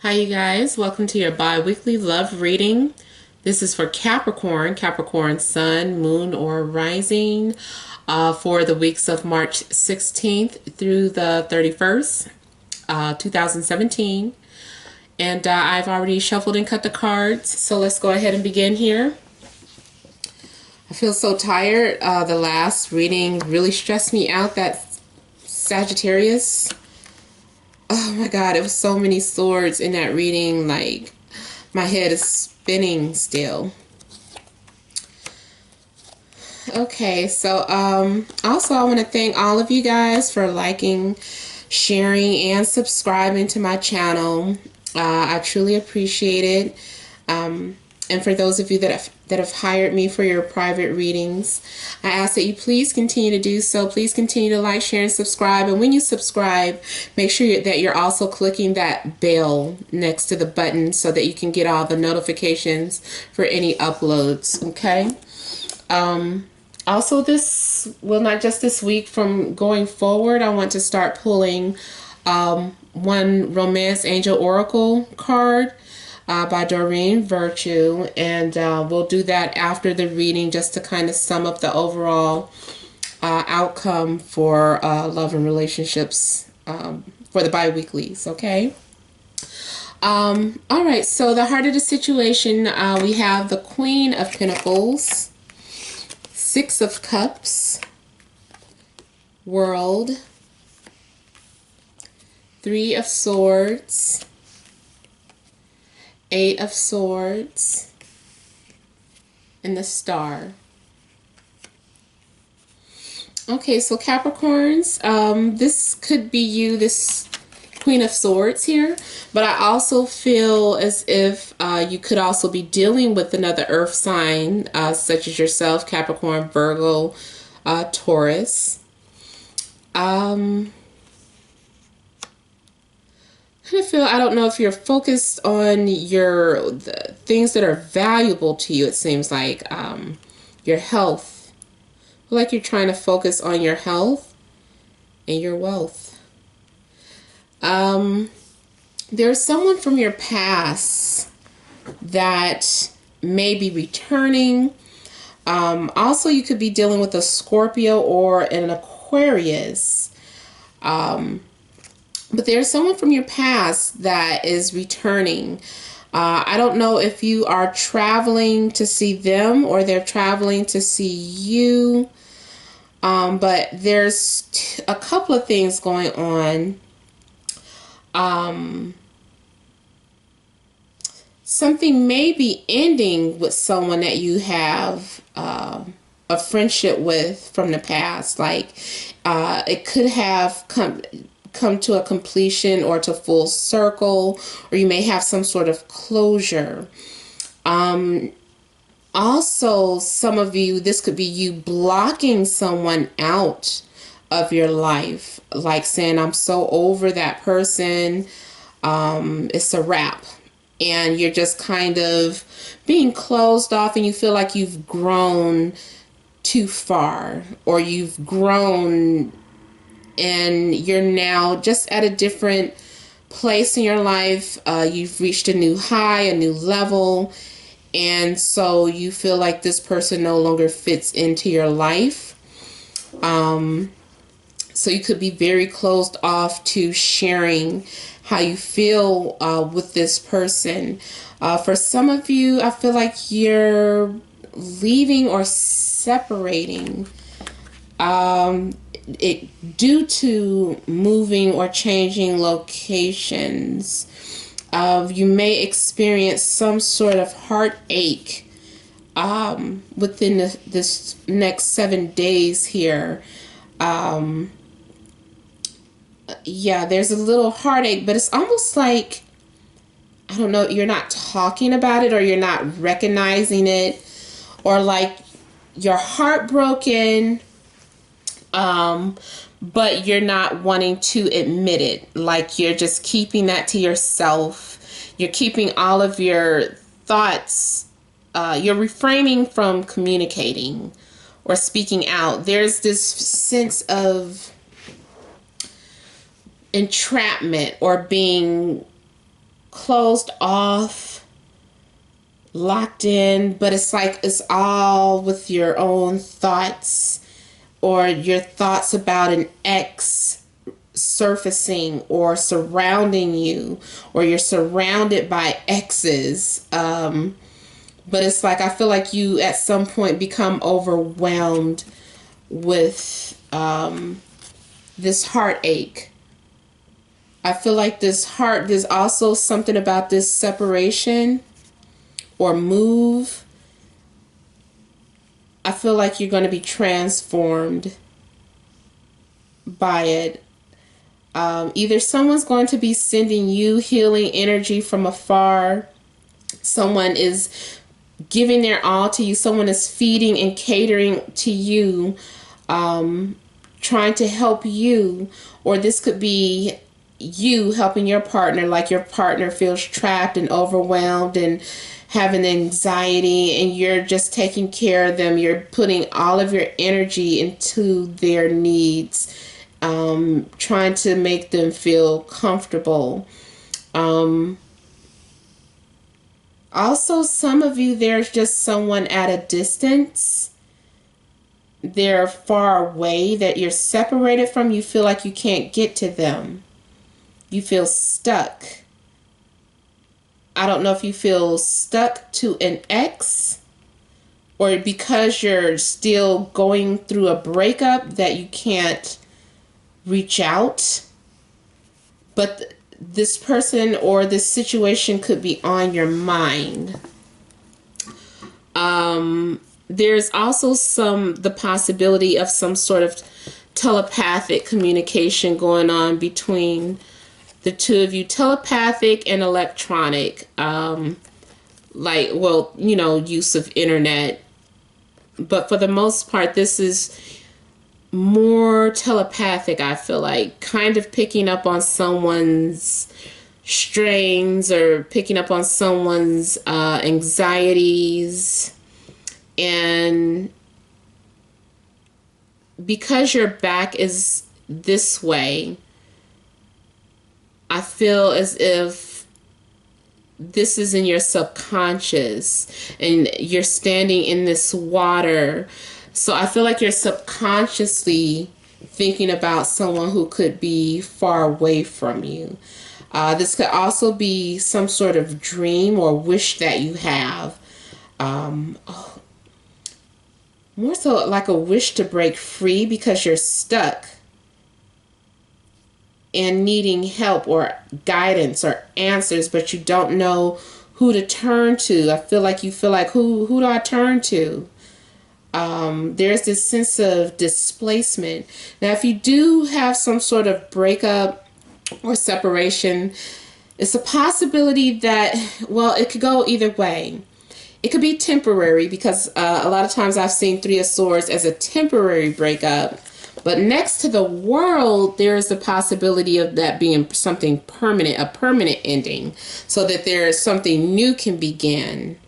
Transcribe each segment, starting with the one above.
Hi you guys, welcome to your bi-weekly love reading. This is for Capricorn, Capricorn Sun, Moon, or Rising for the weeks of March 16th through the 31st, 2017. And I've already shuffled and cut the cards, so let's go ahead and begin here. I feel so tired. The last reading really stressed me out, that Sagittarius. Oh my God, it was so many swords in that reading. Like, my head is spinning still. Okay, so also I want to thank all of you guys for liking, sharing, and subscribing to my channel. I truly appreciate it. And for those of you that have hired me for your private readings, I ask that you please continue to do so. Please continue to like, share, and subscribe. And when you subscribe, make sure that you're also clicking that bell next to the button so that you can get all the notifications for any uploads. Okay. Also, this, well, not just this week, from going forward, I want to start pulling one Romance Angel Oracle card by Doreen Virtue, and we'll do that after the reading just to kind of sum up the overall outcome for love and relationships for the bi-weeklies, okay? All right, so the heart of the situation, we have the Queen of Pentacles, Six of Cups, World, Three of Swords, Eight of Swords, and the Star. Okay, so Capricorns, this could be you, this Queen of Swords here, but I also feel as if you could also be dealing with another earth sign, such as yourself, Capricorn, Virgo, Taurus. I don't know if you're focused on the things that are valuable to you. It seems like your health. I feel like you're trying to focus on your health and your wealth. There's someone from your past that may be returning. Also, you could be dealing with a Scorpio or an Aquarius. But there's someone from your past that is returning. I don't know if you are traveling to see them or they're traveling to see you. But there's a couple of things going on. Something may be ending with someone that you have a friendship with from the past. Like, it could have come to a completion or to full circle, or you may have some sort of closure. Also, some of you, this could be you blocking someone out of your life, like saying, I'm so over that person, it's a wrap. And you're just kind of being closed off, and you feel like you've grown too far, or you've grown and you're now just at a different place in your life. You've reached a new high, a new level, and so you feel like this person no longer fits into your life. So you could be very closed off to sharing how you feel with this person. For some of you, I feel like you're leaving or separating. Due to moving or changing locations. You may experience some sort of heartache within this next 7 days here. Yeah, there's a little heartache, but it's almost like, I don't know, you're not talking about it, or you're not recognizing it, or like you're heartbroken, but you're not wanting to admit it. Like, you're just keeping that to yourself. You're keeping all of your thoughts. You're refraining from communicating or speaking out. There's this sense of entrapment or being closed off, locked in, but it's like it's all with your own thoughts or your thoughts about an ex surfacing or surrounding you, or you're surrounded by exes. But it's like I feel like you at some point become overwhelmed with this heartache. I feel like there's also something about this separation or move. I feel like you're going to be transformed by it. Either someone's going to be sending you healing energy from afar. Someone is giving their all to you. Someone is feeding and catering to you, trying to help you. Or this could be you helping your partner, like your partner feels trapped and overwhelmed and having anxiety, and you're just taking care of them. You're putting all of your energy into their needs, trying to make them feel comfortable. Also, some of you, there's just someone at a distance. They're far away that you're separated from. You feel like you can't get to them. You feel stuck. I don't know if you feel stuck to an ex, or because you're still going through a breakup that you can't reach out. But this person or this situation could be on your mind. There's also the possibility of some sort of telepathic communication going on between the two of you. Telepathic and electronic, use of internet. But for the most part, this is more telepathic, I feel like. Kind of picking up on someone's strains or picking up on someone's anxieties. And because your back is this way, I feel as if this is in your subconscious and you're standing in this water. So I feel like you're subconsciously thinking about someone who could be far away from you. This could also be some sort of dream or wish that you have. More so like a wish to break free because you're stuck and needing help or guidance or answers, but you don't know who to turn to. I feel like you feel like, who do I turn to? There's this sense of displacement. Now, if you do have some sort of breakup or separation, it's a possibility that, well, it could go either way. It could be temporary because a lot of times I've seen Three of Swords as a temporary breakup. But next to the World, there is the possibility of that being something permanent, a permanent ending, so that there's something new can begin.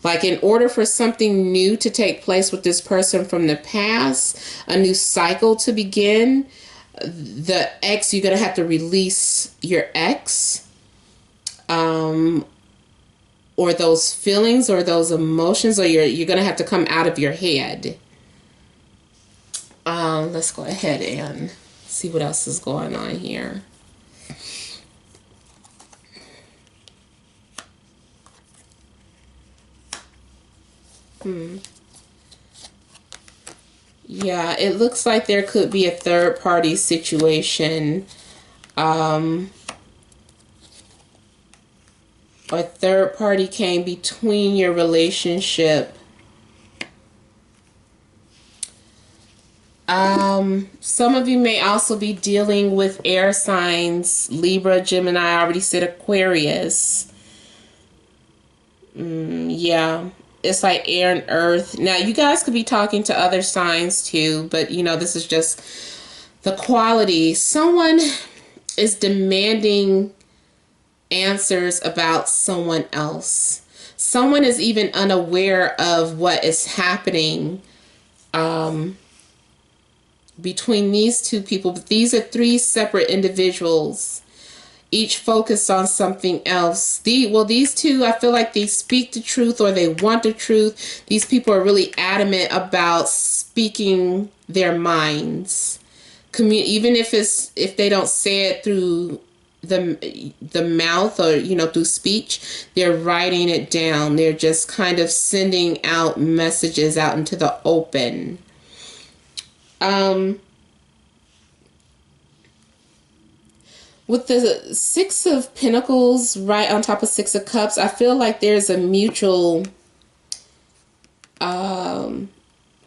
Like in order for something new to take place with this person from the past, a new cycle to begin, the ex, you're going to have to release your ex, or those feelings or those emotions, or you're going to have to come out of your head. Let's go ahead and see what else is going on here. Yeah, it looks like there could be a third party situation. A third party came between your relationship. Some of you may also be dealing with air signs, Libra, Gemini, I already said Aquarius. Yeah, it's like air and earth. Now, you guys could be talking to other signs too, but this is just the quality. Someone is demanding answers about someone else. Someone is even unaware of what is happening between these two people. But these are three separate individuals, each focused on something else. These two, I feel like they speak the truth, or they want the truth. These people are really adamant about speaking their minds. Even if they don't say it through the mouth, or through speech, they're writing it down. They're just kind of sending out messages out into the open. With the Six of Pentacles right on top of Six of Cups, I feel like there's a mutual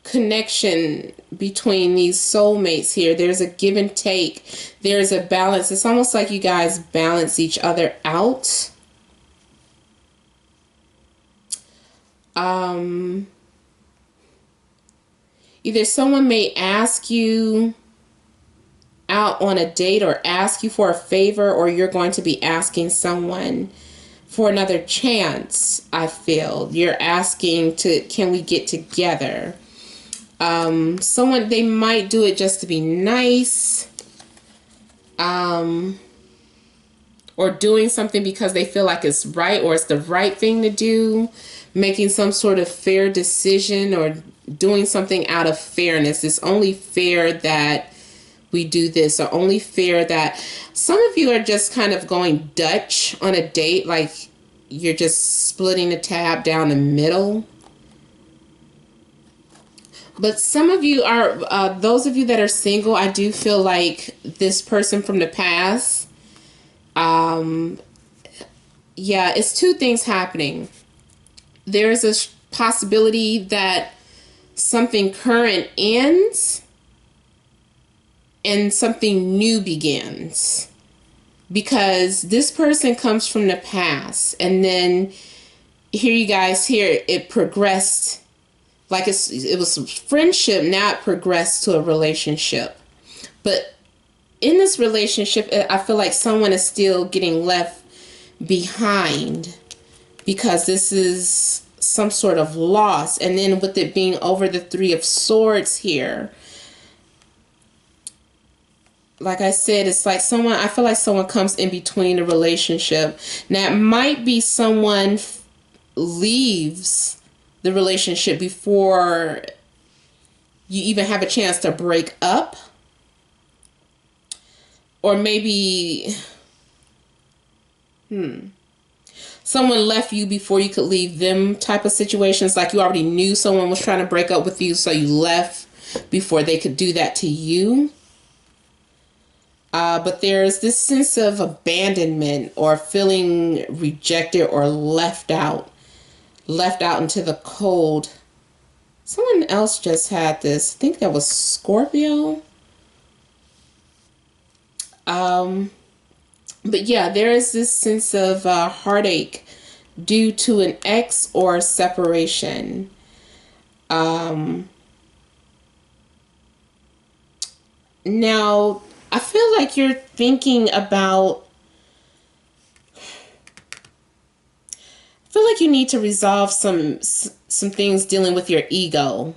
connection between these soulmates here. There's a give and take. There's a balance. It's almost like you guys balance each other out. Either someone may ask you out on a date or ask you for a favor, or you're going to be asking someone for another chance. I feel you're asking can we get together? Someone, they might do it just to be nice, or doing something because they feel like it's right, or it's the right thing to do, making some sort of fair decision, or doing something out of fairness. It's only fair that we do this, or only fair that some of you are just kind of going Dutch on a date, like you're just splitting the tab down the middle. But some of you are, those of you that are single, I do feel like this person from the past, yeah, it's two things happening. There is a possibility that something current ends and something new begins, because this person comes from the past, and then here you guys here, it progressed, like it was friendship, now it progressed to a relationship. But in this relationship, I feel like someone is still getting left behind, because this is some sort of loss. And then with it being over the Three of Swords here, like I said, it's like I feel like someone comes in between the relationship. Now, it might be someone leaves the relationship before you even have a chance to break up. Or maybe, someone left you before you could leave them, type of situations. Like you already knew someone was trying to break up with you, so you left before they could do that to you. But there's this sense of abandonment, or feeling rejected, or left out into the cold. Someone else just had this. I think that was Scorpio. But yeah, there is this sense of heartache due to an ex or separation. Now, I feel like you're thinking about, I feel like you need to resolve some things dealing with your ego.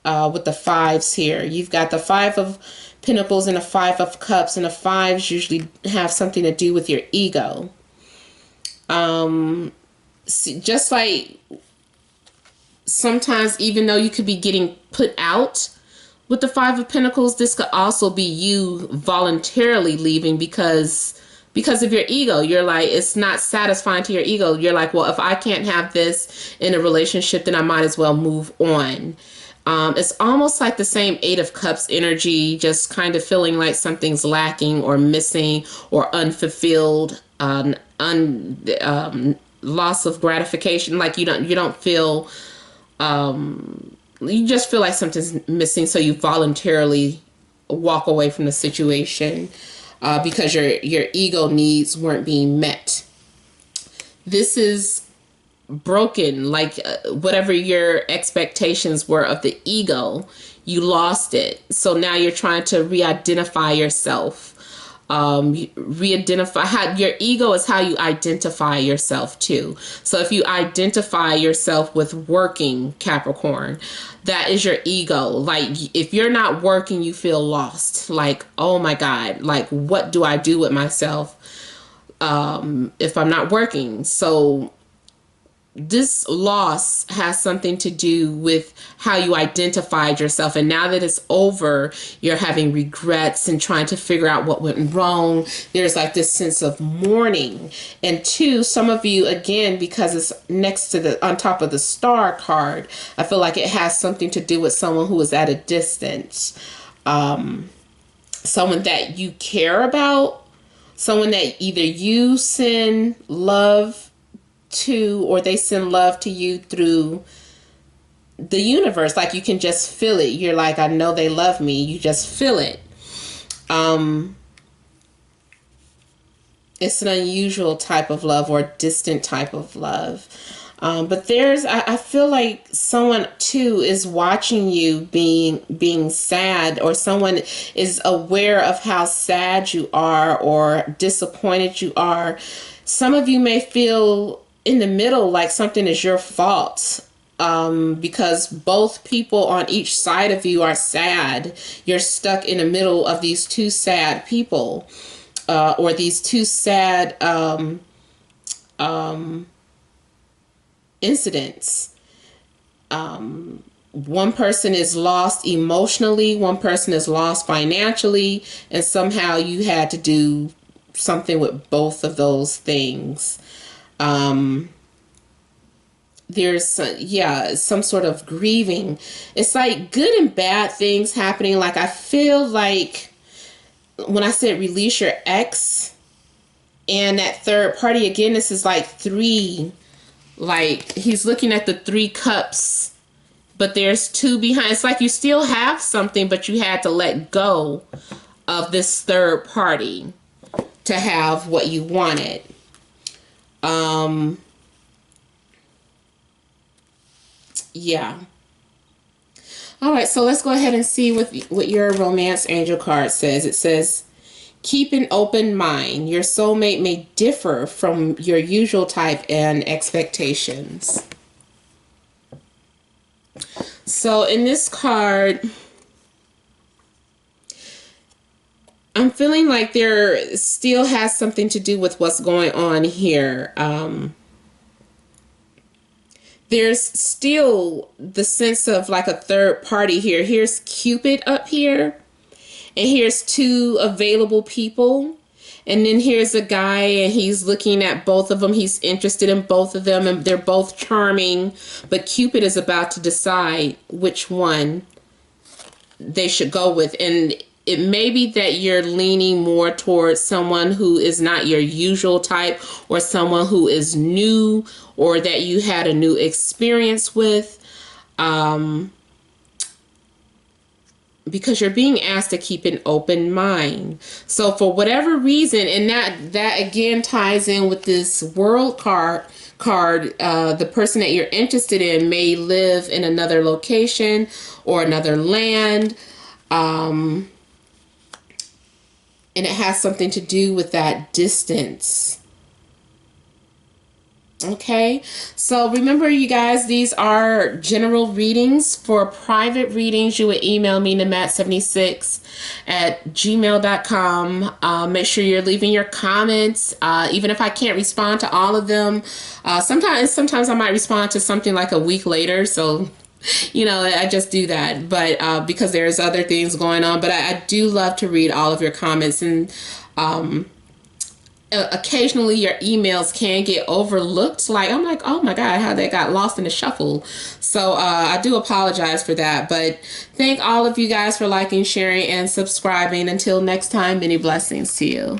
With the fives here, you've got the Five of Pentacles and the Five of Cups, and the fives usually have something to do with your ego. Just like sometimes, even though you could be getting put out with the Five of Pentacles, this could also be you voluntarily leaving because of your ego. You're like, it's not satisfying to your ego. You're like, well, if I can't have this in a relationship, then I might as well move on. It's almost like the same Eight of Cups energy, just kind of feeling like something's lacking or missing or unfulfilled, loss of gratification. Like you don't feel, you just feel like something's missing, so you voluntarily walk away from the situation because your ego needs weren't being met. This is broken, like whatever your expectations were of the ego, you lost it. So now you're trying to re-identify yourself. How your ego is how you identify yourself too. So if you identify yourself with working, Capricorn, that is your ego. Like if you're not working, you feel lost. Like, oh my God, like what do I do with myself? if I'm not working. So this loss has something to do with how you identified yourself. And now that it's over, you're having regrets and trying to figure out what went wrong. There's like this sense of mourning. And two, some of you, again, because it's next to the, on top of the star card, I feel like it has something to do with someone who is at a distance. Someone that you care about, someone that either you send love to or they send love to you through the universe. Like you can just feel it. You're like, I know they love me. You just feel it. It's an unusual type of love or distant type of love. But there's, I feel like someone too is watching you being sad, or someone is aware of how sad you are or disappointed you are. Some of you may feel in the middle like something is your fault, because both people on each side of you are sad. You're stuck in the middle of these two sad people, or these two sad incidents. One person is lost emotionally, one person is lost financially, and somehow you had to do something with both of those things. There's some sort of grieving. It's like good and bad things happening. Like I feel like when I said release your ex and that third party, again, this is like three, like he's looking at the 3 cups, but there's 2 behind. It's like you still have something, but you had to let go of this third party to have what you wanted. Yeah. All right, so let's go ahead and see what your romance angel card says. It says, keep an open mind. Your soulmate may differ from your usual type and expectations. So in this card, I'm feeling like there still has something to do with what's going on here. There's still the sense of like a third party here. Here's Cupid up here, and here's 2 available people. And then here's a guy, and he's looking at both of them. He's interested in both of them, and they're both charming. But Cupid is about to decide which one they should go with. And it may be that you're leaning more towards someone who is not your usual type, or someone who is new, or that you had a new experience with. Because you're being asked to keep an open mind. So for whatever reason, and that again ties in with this world card, the person that you're interested in may live in another location or another land. And it has something to do with that distance. Okay, so remember, you guys, these are general readings. For private readings, you would email me, namat76@gmail.com. Make sure you're leaving your comments. Even if I can't respond to all of them, sometimes I might respond to something like a week later. So, you know, I just do that. But because there's other things going on. But I do love to read all of your comments. And occasionally your emails can get overlooked. Like, I'm like, oh my God, how they got lost in the shuffle. So I do apologize for that. But thank all of you guys for liking, sharing, and subscribing. Until next time, many blessings to you.